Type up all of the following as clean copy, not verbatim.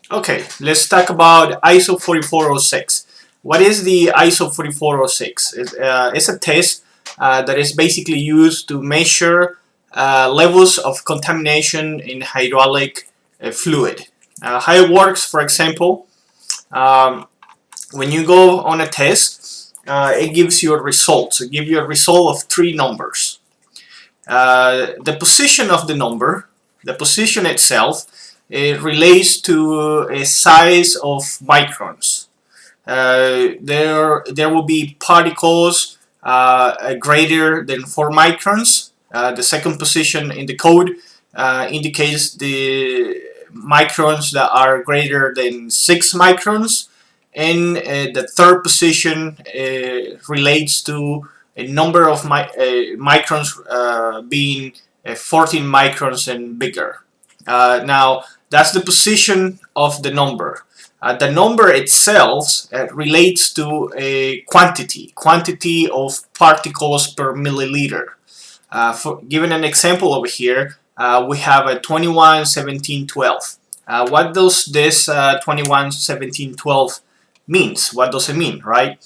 Okay, let's talk about ISO 4406. What is the ISO 4406? It's a test that is basically used to measure levels of contamination in hydraulic fluid. How it works, for example, um, when you go on a test, it gives you a result. It gives you a result of three numbers. The position of the number, the position itself, it relates to a size of microns. There will be particles greater than 4 microns. The second position in the code indicates the microns that are greater than 6 microns, and the third position relates to a number of microns being 14 microns and bigger. Now that's the position of the number. The number itself relates to a quantity of particles per milliliter. Given an example over here, we have a 21, 17, 12. What does this 21, 17, 12 means? What does it mean, right?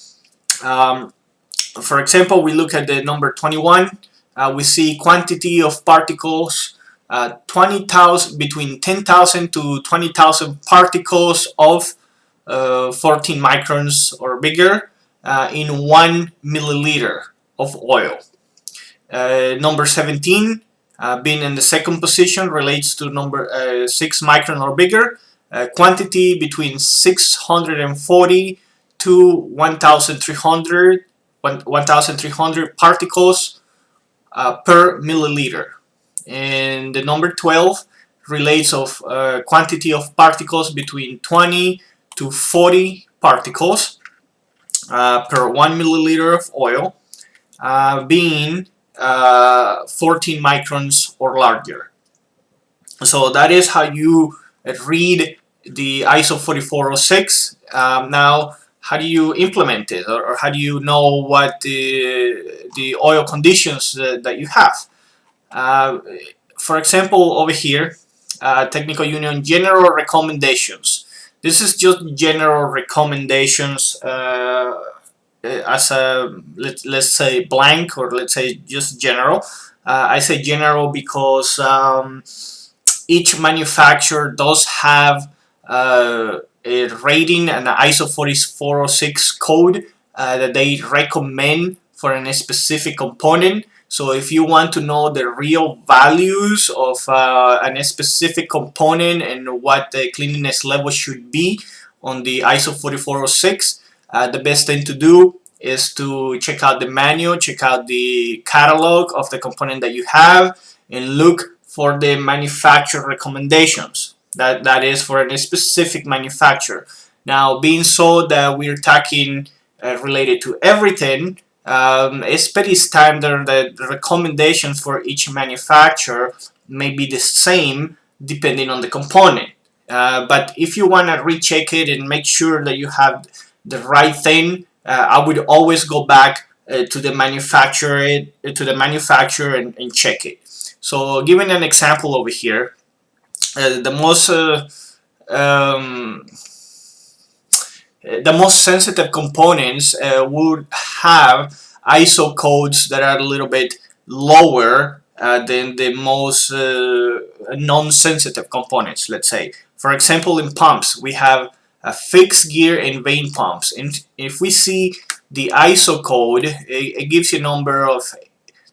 Um, for example, we look at the number 21. We see quantity of particles 20,000 between 10,000 to 20,000 particles of 14 microns or bigger in 1 milliliter of oil. Number 17, being in the second position, relates to number 6 micron or bigger. Quantity between 640 to 1,300 particles per milliliter. And the number 12 relates of quantity of particles between 20 to 40 particles per 1 milliliter of oil, being 14 microns or larger. So that is how you read the ISO 4406. Now, how do you implement it, or how do you know what the oil conditions that you have? Uh, for example, over here, Technical Union General Recommendations. This is just general recommendations as a, let's say blank, or let's say just general. I say general because each manufacturer does have a rating and an ISO 4406 code that they recommend for a specific component. So if you want to know the real values of a specific component and what the cleanliness level should be on the ISO 4406, the best thing to do is to check out the manual, check out the catalog of the component that you have, and look for the manufacturer recommendations. That is for a specific manufacturer. Now, being so that we're talking related to everything, it's pretty standard that the recommendations for each manufacturer may be the same depending on the component. But if you want to recheck it and make sure that you have the right thing, I would always go back to the manufacturer and check it. So, giving an example over here, the most sensitive components would have ISO codes that are a little bit lower than the most non-sensitive components, let's say. For example, in pumps, we have fixed gear and vane pumps. And if we see the ISO code, it gives you a number of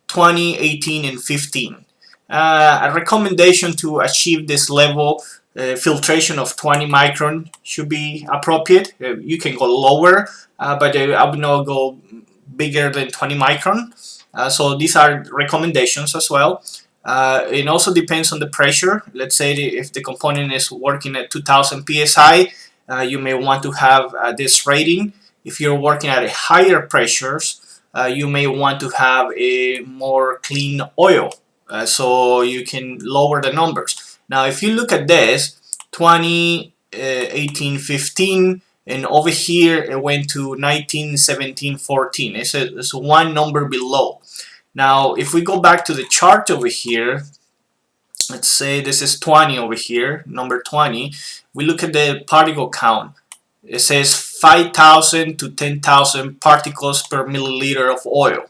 20, 18, and 15. A recommendation to achieve this level, filtration of 20 micron should be appropriate. You can go lower, but I would not go bigger than 20 micron. So these are recommendations as well. It also depends on the pressure. Let's say if the component is working at 2000 psi, you may want to have this rating. If you're working at a higher pressures, you may want to have a more clean oil. So you can lower the numbers. Now, if you look at this, 20, 18, 15, and over here it went to 19, 17, 14. It's one number below. Now, if we go back to the chart over here, let's say this is 20 over here, number 20, we look at the particle count. It says 5,000 to 10,000 particles per milliliter of oil.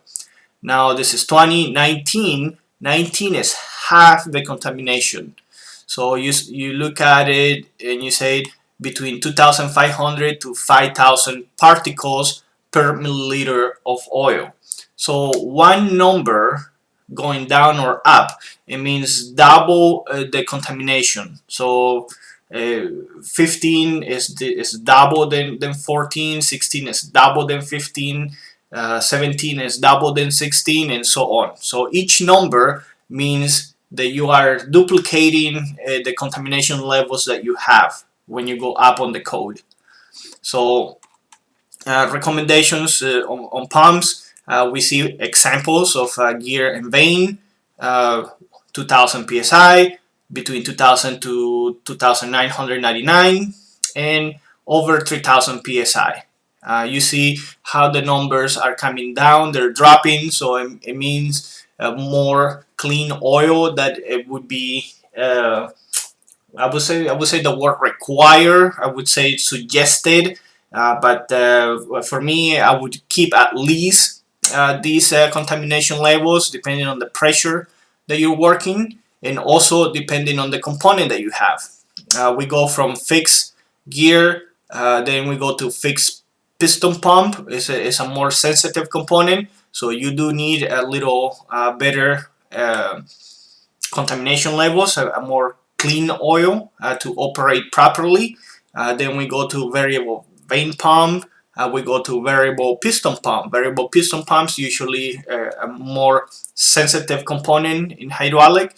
Now this is 20, 19. 19 is half the contamination. So you look at it and you say between 2,500 to 5,000 particles per milliliter of oil. So one number going down or up, it means double the contamination. So 15 is double than 14, 16 is double than 15, 17 is double than 16, and so on. So each number means that you are duplicating the contamination levels that you have when you go up on the code. So recommendations on pumps, we see examples of gear and vane, 2000 psi, between 2000 to 2999, and over 3000 psi. You see how the numbers are coming down, they're dropping, so it means more clean oil that it would be I would say the word require. I would say suggested, but for me, I would keep at least these contamination levels depending on the pressure that you're working, and also depending on the component that you have. We go from fixed gear, then we go to fixed piston pump. It's a more sensitive component, so you do need a little better contamination levels, a more clean oil to operate properly. Then we go to variable vane pump. We go to variable piston pump. Variable piston pumps usually a more sensitive component in hydraulic.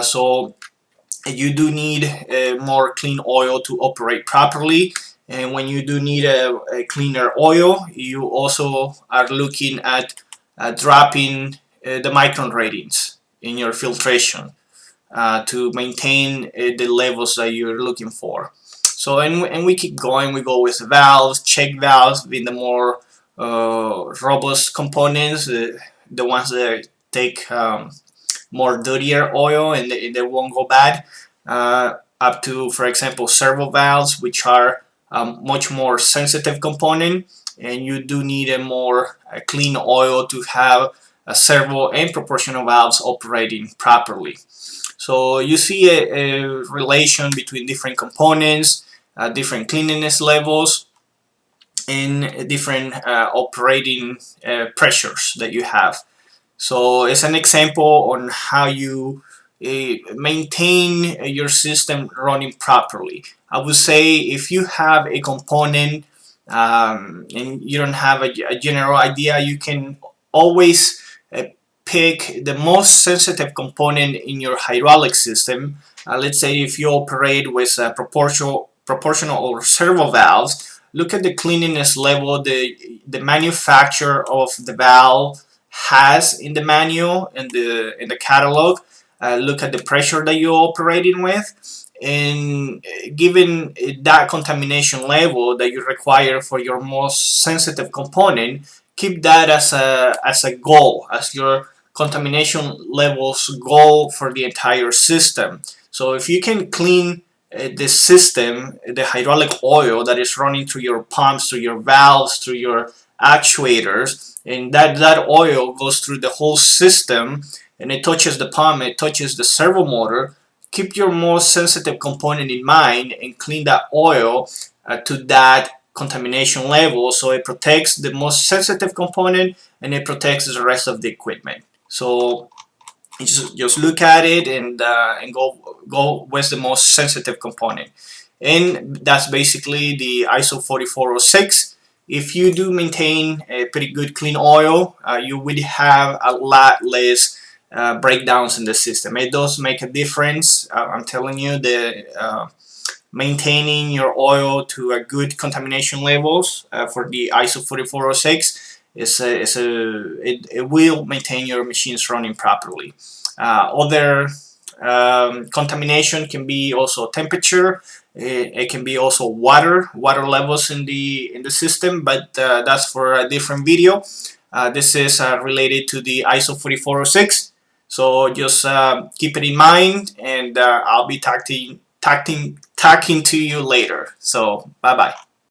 So you do need more clean oil to operate properly. And when you do need a cleaner oil, you also are looking at dropping the micron ratings in your filtration to maintain the levels that you're looking for. So and we keep going. We go with valves, check valves being the more robust components, the ones that take more dirtier oil and they won't go bad. Up to, for example, servo valves, which are much more sensitive component, and you do need a more clean oil to have a servo and proportional valves operating properly. So you see a relation between different components, different cleanliness levels, and different operating pressures that you have. So it's an example on how you maintain your system running properly. I would say if you have a component and you don't have a general idea, you can always pick the most sensitive component in your hydraulic system. Let's say if you operate with proportional or servo valves, look at the cleanliness level the manufacturer of the valve has in the manual and in the catalog. Look at the pressure that you're operating with, and given that contamination level that you require for your most sensitive component, keep that as a goal, as your contamination levels goal for the entire system. So if you can clean the system, the hydraulic oil that is running through your pumps, through your valves, through your actuators, and that oil goes through the whole system and it touches the pump, it touches the servo motor, keep your most sensitive component in mind and clean that oil to that contamination level, so it protects the most sensitive component and it protects the rest of the equipment. So just look at it and go with the most sensitive component, and that's basically the ISO 4406. If you do maintain a pretty good clean oil, you will have a lot less breakdowns in the system. It does make a difference. I'm telling you, the maintaining your oil to a good contamination levels for the ISO 4406 it will maintain your machines running properly. Other contamination can be also temperature. It can be also water levels in the system, but that's for a different video. This is related to the ISO 4406. So just keep it in mind, and I'll be talking to you later. So bye bye.